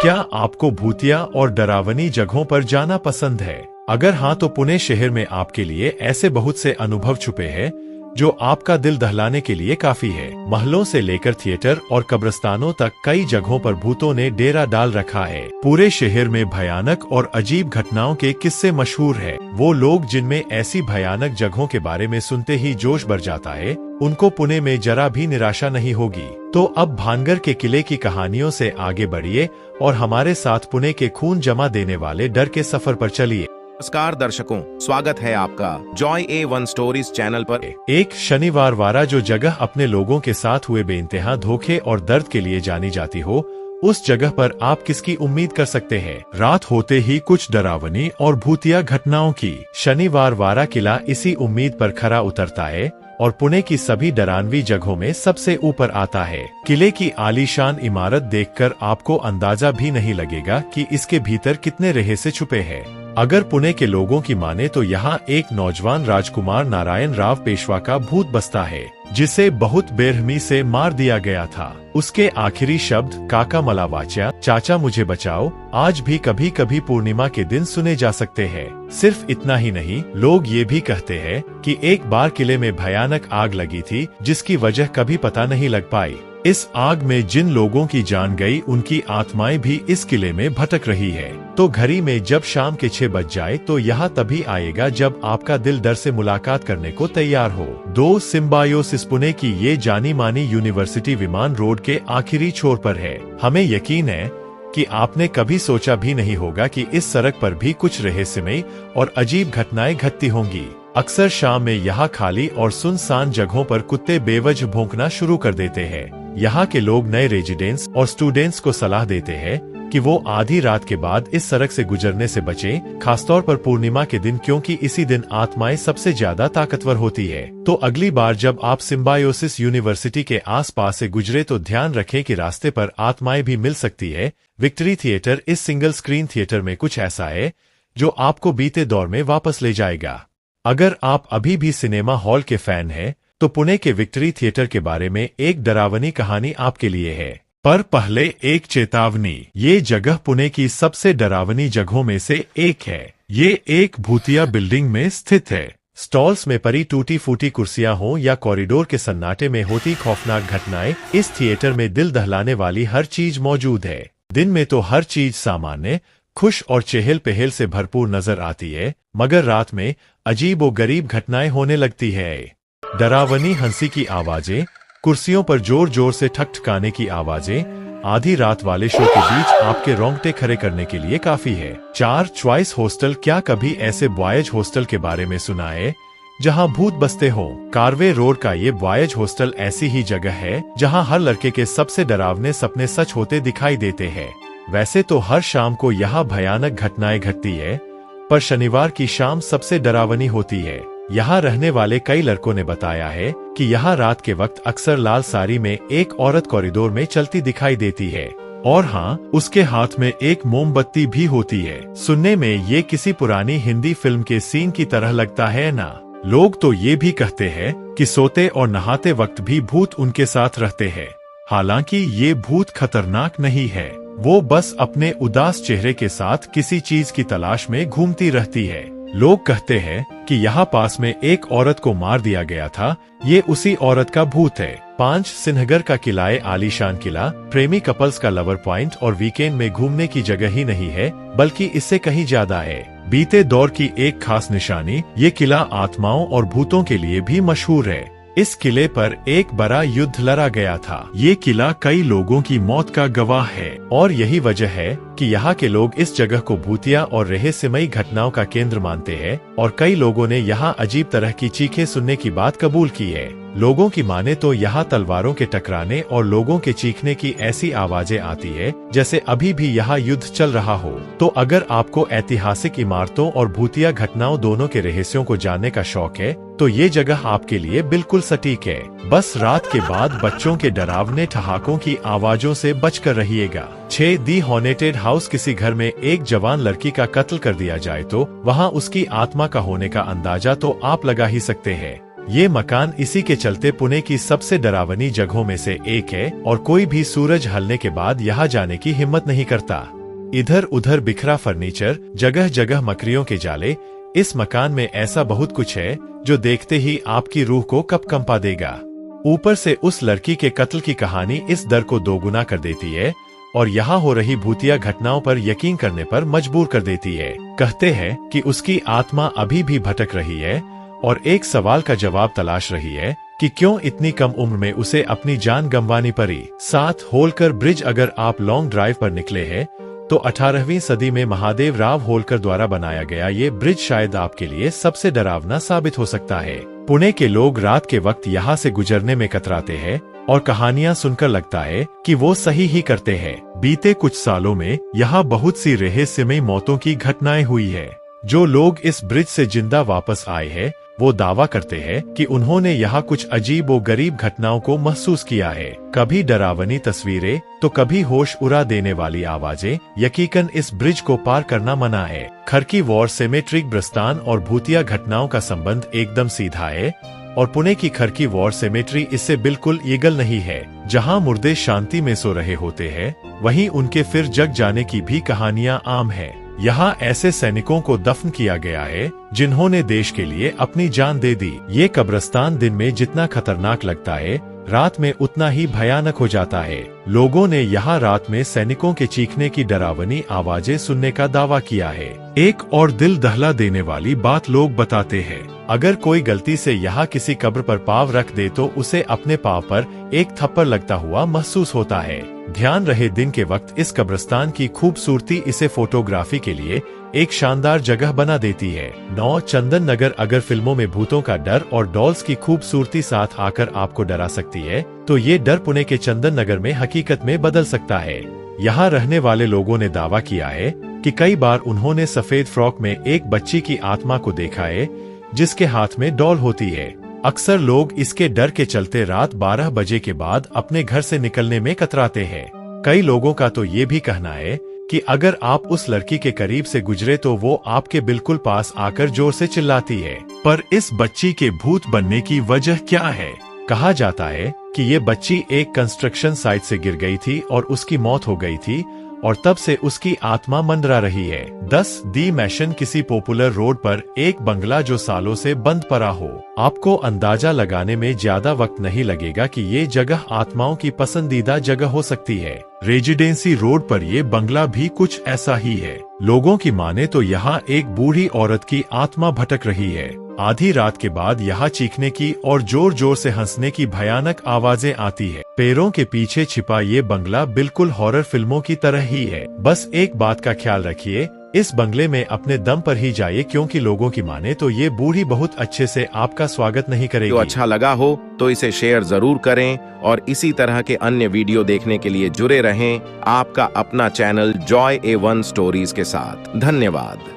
क्या आपको भूतिया और डरावनी जगहों पर जाना पसंद है? अगर हाँ तो पुणे शहर में आपके लिए ऐसे बहुत से अनुभव छुपे हैं जो आपका दिल दहलाने के लिए काफी है। महलों से लेकर थिएटर और कब्रिस्तानों तक कई जगहों पर भूतों ने डेरा डाल रखा है। पूरे शहर में भयानक और अजीब घटनाओं के किस्से मशहूर है। वो लोग जिनमें ऐसी भयानक जगहों के बारे में सुनते ही जोश भर जाता है, उनको पुणे में जरा भी निराशा नहीं होगी। तो अब भानगढ़ के किले की कहानियों से आगे बढ़िए और हमारे साथ पुणे के खून जमा देने वाले डर के सफर पर चलिए। नमस्कार दर्शकों, स्वागत है आपका जॉय A1 स्टोरीज चैनल पर। एक शनिवार वारा जो जगह अपने लोगों के साथ हुए बेइंतहा धोखे और दर्द के लिए जानी जाती हो, उस जगह पर आप किसकी उम्मीद कर सकते हैं? रात होते ही कुछ डरावनी और भूतिया घटनाओं की। शनिवार वारा किला इसी उम्मीद पर खरा उतरता है और पुणे की सभी डरावनी जगहों में सबसे ऊपर आता है। किले की आलीशान इमारत देखकर आपको अंदाजा भी नहीं लगेगा कि इसके भीतर कितने रहस्य छुपे हैं। अगर पुणे के लोगों की माने तो यहाँ एक नौजवान राजकुमार नारायण राव पेशवा का भूत बसता है, जिसे बहुत बेरहमी से मार दिया गया था। उसके आखिरी शब्द काका मलावाच्या, चाचा मुझे बचाओ, आज भी कभी कभी पूर्णिमा के दिन सुने जा सकते हैं। सिर्फ इतना ही नहीं, लोग ये भी कहते हैं कि एक बार किले में भयानक आग लगी थी जिसकी वजह कभी पता नहीं लग पाई। इस आग में जिन लोगों की जान गई, उनकी आत्माएं भी इस किले में भटक रही है। तो घड़ी में जब शाम के 6 बज जाए तो यहाँ तभी आएगा जब आपका दिल डर से मुलाकात करने को तैयार हो। 2 सिम्बायोसिस पुणे की ये जानी मानी यूनिवर्सिटी विमान रोड के आखिरी छोर पर है। हमें यकीन है कि आपने कभी सोचा भी नहीं होगा कि इस सड़क पर भी कुछ रहस्यमय और अजीब घटनाएं घटती होंगी। अक्सर शाम में यहाँ खाली और सुनसान जगहों पर कुत्ते बेवजह भौंकना शुरू कर देते हैं। यहाँ के लोग नए रेजिडेंट्स और स्टूडेंट्स को सलाह देते हैं कि वो आधी रात के बाद इस सड़क से गुजरने से बचें, खासतौर पर पूर्णिमा के दिन, क्योंकि इसी दिन आत्माएं सबसे ज्यादा ताकतवर होती है। तो अगली बार जब आप सिम्बायोसिस यूनिवर्सिटी के आसपास से गुजरे तो ध्यान रखें कि रास्ते पर आत्माएं भी मिल सकती है। विक्ट्री थिएटर इस सिंगल स्क्रीन थिएटर में कुछ ऐसा है जो आपको बीते दौर में वापस ले जाएगा। अगर आप अभी भी सिनेमा हॉल के फैन हैं, तो पुणे के विक्ट्री थिएटर के बारे में एक डरावनी कहानी आपके लिए है। पर पहले एक चेतावनी, ये जगह पुणे की सबसे डरावनी जगहों में से एक है। ये एक भूतिया बिल्डिंग में स्थित है। स्टॉल्स में पड़ी टूटी फूटी कुर्सियां हों या कॉरिडोर के सन्नाटे में होती खौफनाक घटनाएं, इस थिएटर में दिल दहलाने वाली हर चीज मौजूद है। दिन में तो हर चीज सामान्य, खुश और चहल पहल से भरपूर नजर आती है, मगर रात में अजीब और गरीब घटनाएं होने लगती है। डरावनी हंसी की आवाजें, कुर्सियों पर जोर जोर से ठकठकाने की आवाजें, आधी रात वाले शो के बीच आपके रोंगटे खड़े करने के लिए काफी है। 4 चॉइस हॉस्टल, क्या कभी ऐसे बॉयज हॉस्टल के बारे में सुना है जहां भूत बसते हो? कारवे रोड का ये बॉयज हॉस्टल ऐसी ही जगह है जहां हर लड़के के सबसे डरावने सपने सच होते दिखाई देते हैं। वैसे तो हर शाम को यहाँ भयानक घटनाएं घटती है, पर शनिवार की शाम सबसे डरावनी होती है। यहाँ रहने वाले कई लड़कों ने बताया है कि यहाँ रात के वक्त अक्सर लाल साड़ी में एक औरत कॉरिडोर में चलती दिखाई देती है, और हाँ, उसके हाथ में एक मोमबत्ती भी होती है। सुनने में ये किसी पुरानी हिंदी फिल्म के सीन की तरह लगता है ना? लोग तो ये भी कहते हैं कि सोते और नहाते वक्त भी भूत उनके साथ रहते हैं। हालांकि ये भूत खतरनाक नहीं है, वो बस अपने उदास चेहरे के साथ किसी चीज की तलाश में घूमती रहती है। लोग कहते हैं कि यहाँ पास में एक औरत को मार दिया गया था, ये उसी औरत का भूत है। 5 सिन्हगढ़ का किला आलीशान किला प्रेमी कपल्स का लवर पॉइंट और वीकेंड में घूमने की जगह ही नहीं है, बल्कि इससे कहीं ज्यादा है। बीते दौर की एक खास निशानी, ये किला आत्माओं और भूतों के लिए भी मशहूर है। इस किले पर एक बड़ा युद्ध लड़ा गया था। ये किला कई लोगों की मौत का गवाह है, और यही वजह है कि यहाँ के लोग इस जगह को भूतिया और रहस्यमयी घटनाओं का केंद्र मानते हैं, और कई लोगों ने यहाँ अजीब तरह की चीखें सुनने की बात कबूल की है। लोगों की माने तो यहाँ तलवारों के टकराने और लोगों के चीखने की ऐसी आवाजें आती है जैसे अभी भी यहाँ युद्ध चल रहा हो। तो अगर आपको ऐतिहासिक इमारतों और भूतिया घटनाओं दोनों के रहस्यों को जानने का शौक है, तो ये जगह आपके लिए बिल्कुल सटीक है। बस रात के बाद बच्चों के डरावने ठहाकों की आवाजों से बचकर रहिएगा। 6 दी हॉनेटेड हाउस, किसी घर में एक जवान लड़की का कत्ल कर दिया जाए तो वहाँ उसकी आत्मा का होने का अंदाजा तो आप लगा ही सकते हैं। ये मकान इसी के चलते पुणे की सबसे डरावनी जगहों में से एक है और कोई भी सूरज ढलने के बाद यहाँ जाने की हिम्मत नहीं करता। इधर उधर बिखरा फर्नीचर, जगह जगह मकड़ियों के जाले। इस मकान में ऐसा बहुत कुछ है जो देखते ही आपकी रूह को कंपा देगा। ऊपर से उस लड़की के कत्ल की कहानी इस डर को दोगुना कर देती है और यहाँ हो रही भूतिया घटनाओं पर यकीन करने पर मजबूर कर देती है। कहते हैं कि उसकी आत्मा अभी भी भटक रही है और एक सवाल का जवाब तलाश रही है कि क्यों इतनी कम उम्र में उसे अपनी जान गंवानी पड़ी। 7 होलकर ब्रिज। अगर आप लॉन्ग ड्राइव पर निकले हैं तो 18वीं सदी में महादेव राव होलकर द्वारा बनाया गया ये ब्रिज शायद आपके लिए सबसे डरावना साबित हो सकता है। पुणे के लोग रात के वक्त यहाँ से गुजरने में कतराते हैं और कहानियां सुनकर लगता है कि वो सही ही करते हैं। बीते कुछ सालों में यहाँ बहुत सी रहस्यमयी मौतों की घटनाएं हुई है। जो लोग इस ब्रिज से जिंदा वापस आए हैं वो दावा करते हैं कि उन्होंने यहाँ कुछ अजीब और गरीब घटनाओं को महसूस किया है। कभी डरावनी तस्वीरें तो कभी होश उड़ा देने वाली आवाजें। यकीनन इस ब्रिज को पार करना मना है। खरकी वॉर सेमेट्री कब्रिस्तान और भूतिया घटनाओं का संबंध एकदम सीधा है और पुणे की खरकी वॉर सेमेट्री इससे बिल्कुल ईगल नहीं है। जहाँ मुर्दे शांति में सो रहे होते हैं वहीं उनके फिर जग जाने की भी कहानियां आम है। यहाँ ऐसे सैनिकों को दफन किया गया है जिन्होंने देश के लिए अपनी जान दे दी। ये कब्रिस्तान दिन में जितना खतरनाक लगता है रात में उतना ही भयानक हो जाता है। लोगों ने यहाँ रात में सैनिकों के चीखने की डरावनी आवाजें सुनने का दावा किया है। एक और दिल दहला देने वाली बात लोग बताते हैं, अगर कोई गलती से यहाँ किसी कब्र पर पाँव रख दे तो उसे अपने पाँव पर एक थप्पड़ लगता हुआ महसूस होता है। ध्यान रहे दिन के वक्त इस कब्रिस्तान की खूबसूरती इसे फोटोग्राफी के लिए एक शानदार जगह बना देती है। 9 चंदन नगर। अगर फिल्मों में भूतों का डर और डॉल्स की खूबसूरती साथ आकर आपको डरा सकती है तो ये डर पुणे के चंदन नगर में हकीकत में बदल सकता है। यहाँ रहने वाले लोगों ने दावा किया है कि कई बार उन्होंने सफेद फ्रॉक में एक बच्ची की आत्मा को देखा है जिसके हाथ में डॉल होती है। अक्सर लोग इसके डर के चलते रात 12 बजे के बाद अपने घर से निकलने में कतराते हैं। कई लोगों का तो ये भी कहना है कि अगर आप उस लड़की के करीब से गुजरे तो वो आपके बिल्कुल पास आकर जोर से चिल्लाती है। पर इस बच्ची के भूत बनने की वजह क्या है? कहा जाता है कि ये बच्ची एक कंस्ट्रक्शन साइट से गिर गई थी और उसकी मौत हो गई थी और तब से उसकी आत्मा मंडरा रही है। 10 दी मैशन। किसी पॉपुलर रोड पर एक बंगला जो सालों से बंद पड़ा हो। आपको अंदाजा लगाने में ज्यादा वक्त नहीं लगेगा कि ये जगह आत्माओं की पसंदीदा जगह हो सकती है। रेजिडेंसी रोड पर ये बंगला भी कुछ ऐसा ही है। लोगों की माने तो यहाँ एक बूढ़ी औरत की आत्मा भटक रही है। आधी रात के बाद यहाँ चीखने की और जोर जोर से हंसने की भयानक आवाजें आती है। पेड़ों के पीछे छिपा ये बंगला बिल्कुल हॉरर फिल्मों की तरह ही है। बस एक बात का ख्याल रखिए, इस बंगले में अपने दम पर ही जाइए क्योंकि लोगों की माने तो ये बूढ़ी बहुत अच्छे से आपका स्वागत नहीं करेगी। तो अच्छा लगा हो तो इसे शेयर जरूर करें और इसी तरह के अन्य वीडियो देखने के लिए जुड़े रहें आपका अपना चैनल जॉय A1 स्टोरीज के साथ। धन्यवाद।